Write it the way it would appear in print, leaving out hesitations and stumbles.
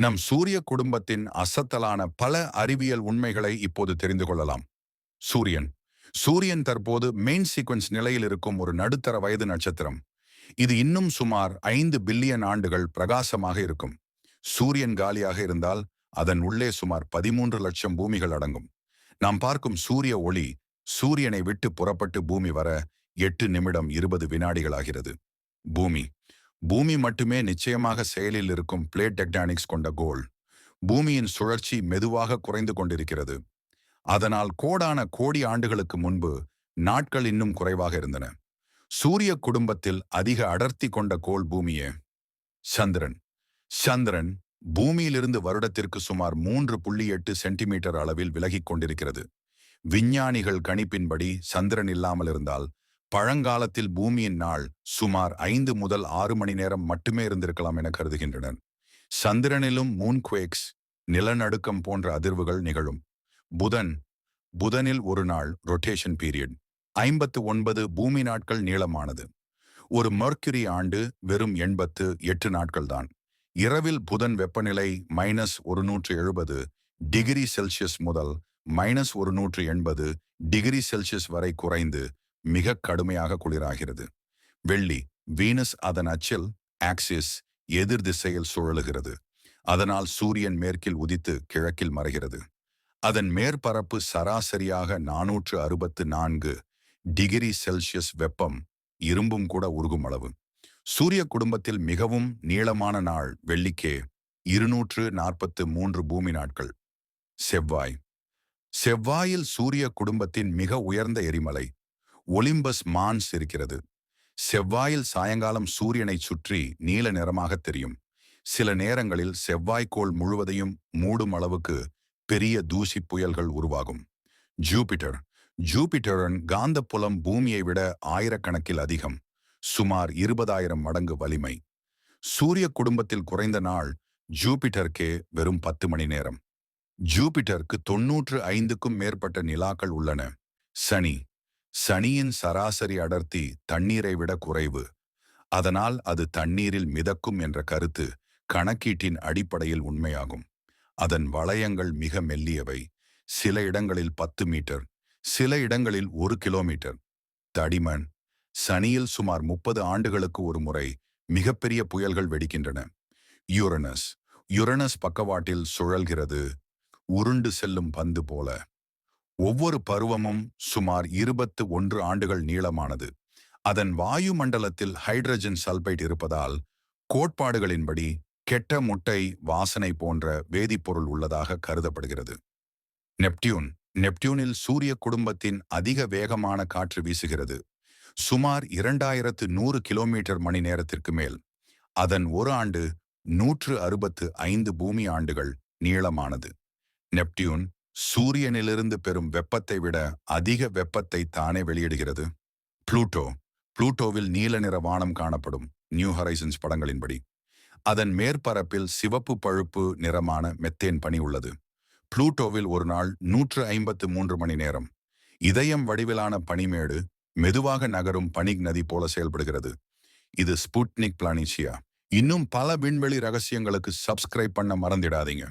நம் சூரிய குடும்பத்தின் அசத்தலான பல அறிவியல் உண்மைகளை இப்போது தெரிந்து கொள்ளலாம். சூரியன் சூரியன் தற்போது மெயின் சீக்வன்ஸ் நிலையில் இருக்கும் ஒரு நடுத்தர வயது நட்சத்திரம். இது இன்னும் சுமார் 5 பில்லியன் ஆண்டுகள் பிரகாசமாக இருக்கும். சூரியன் காலியாக இருந்தால் அதன் உள்ளே சுமார் 13 லட்சம் பூமிகள் அடங்கும். நாம் பார்க்கும் சூரிய ஒளி சூரியனை விட்டு புறப்பட்டு பூமி வர 8 நிமிடம் 20 வினாடிகள் ஆகிறது. பூமி பூமி மட்டுமே நிச்சயமாக செயலில் இருக்கும் பிளேட் டெக்டானிக்ஸ் கொண்ட கோள். பூமியின் சுழற்சி மெதுவாக குறைந்து கொண்டிருக்கிறது. அதனால் கோடான கோடி ஆண்டுகளுக்கு முன்பு நாட்கள் இன்னும் குறைவாக இருந்தன. சூரிய குடும்பத்தில் அதிக அடர்த்தி கொண்ட கோள் பூமியே. சந்திரன் சந்திரன் பூமியிலிருந்து வருடத்திற்கு சுமார் 3.8 சென்டிமீட்டர் அளவில் விலகிக் கொண்டிருக்கிறது. விஞ்ஞானிகள் கணிப்பின்படி சந்திரன் இல்லாமல் இருந்தால் பழங்காலத்தில் பூமியின் நாள் சுமார் 5 முதல் 6 மணி நேரம் மட்டுமே இருந்திருக்கலாம் என கருதுகின்றனர். சந்திரனிலும் மூன்குவேக்ஸ் நிலநடுக்கம் போன்ற அதிர்வுகள் நிகழும். புதன் புதனில் ஒரு நாள் ரொட்டேஷன் பீரியட் 59 பூமி நாட்கள் நீளமானது. ஒரு மெர்க்குரி ஆண்டு வெறும் 88 நாட்கள்தான். இரவில் புதன் வெப்பநிலை -170 டிகிரி செல்சியஸ் முதல் -180 டிகிரி செல்சியஸ் வரை குறைந்து மிக கடுமையாக குளிராகிறது. வெள்ளி வீனஸ் அதன் அச்சில் ஆக்சிஸ் எதிர் திசையில் சுழலுகிறது. அதனால் சூரியன் மேற்கில் உதித்து கிழக்கில் மறைகிறது. அதன் மேற்பரப்பு சராசரியாக 464 டிகிரி செல்சியஸ் வெப்பம் இரும்பும் கூட உருகும் அளவு. சூரிய குடும்பத்தில் மிகவும் நீளமான நாள் வெள்ளிக்கே 243 பூமி நாட்கள். செவ்வாய் செவ்வாயில் சூரிய குடும்பத்தின் மிக உயர்ந்த எரிமலை ஒலிம்பஸ் மான்ஸ் இருக்கிறது. செவ்வாயில் சாயங்காலம் சூரியனை சுற்றி நீல நிறமாக தெரியும். சில நேரங்களில் செவ்வாய்க்கோள் முழுவதையும் மூடும் அளவுக்கு பெரிய தூசி புயல்கள் உருவாகும். ஜூபிட்டர் ஜூபிட்டரின் காந்தப்புலம் பூமியை விட ஆயிரக்கணக்கில் அதிகம். சுமார் 20,000 மடங்கு வலிமை. சூரிய குடும்பத்தில் குறைந்த நாள் ஜூபிட்டருக்கே வெறும் 10 மணி நேரம். ஜூபிட்டருக்கு 95க்கும் மேற்பட்ட நிலாக்கள் உள்ளன. சனி சனியின் சராசரி அடர்த்தி தண்ணீரை விட குறைவு. அதனால் அது தண்ணீரில் மிதக்கும் என்ற கருத்து கணக்கீட்டின் அடிப்படையில் உண்மையாகும். அதன் வளையங்கள் மிக மெல்லியவை. சில இடங்களில் 10 மீட்டர், சில இடங்களில் 1 கிலோமீட்டர். தடிமன் சனியில் சுமார் 30 ஆண்டுகளுக்கு ஒரு முறை மிகப்பெரிய புயல்கள் வெடிக்கின்றன. யுரனஸ் யுரனஸ் பக்கவாட்டில் சுழல்கிறது, உருண்டு செல்லும் பந்து போல. ஒவ்வொரு பருவமும் சுமார் 21 ஆண்டுகள் நீளமானது. அதன் வாயு மண்டலத்தில் ஹைட்ரஜன் சல்பைட் இருப்பதால் கோட்பாடுகளின்படி கெட்ட முட்டை வாசனை போன்ற வேதிப்பொருள் உள்ளதாக கருதப்படுகிறது. நெப்டியூன் நெப்டியூனில் சூரிய குடும்பத்தின் அதிக வேகமான காற்று வீசுகிறது. சுமார் 2100 கிலோமீட்டர் மணி நேரத்திற்கு மேல். அதன் ஒரு ஆண்டு 165 பூமி ஆண்டுகள் நீளமானது. நெப்டியூன் சூரியனிலிருந்து பெறும் வெப்பத்தை விட அதிக வெப்பத்தை தானே வெளியிடுகிறது. புளூட்டோ புளூட்டோவில் நீல நிற வானம் காணப்படும். நியூ ஹரைசன்ஸ் படங்களின்படி அதன் மேற்பரப்பில் சிவப்பு பழுப்பு நிறமான மெத்தேன் பனி உள்ளது. புளூட்டோவில் ஒரு நாள் 153 மணி நேரம். இதயம் வடிவிலான பனிமேடு மெதுவாக நகரும் பனிக் நதி போல செயல்படுகிறது. இது ஸ்புட்னிக் பிளானிசியா. இன்னும் பல விண்வெளி ரகசியங்களுக்கு சப்ஸ்கிரைப் பண்ண மறந்திடாதீங்க.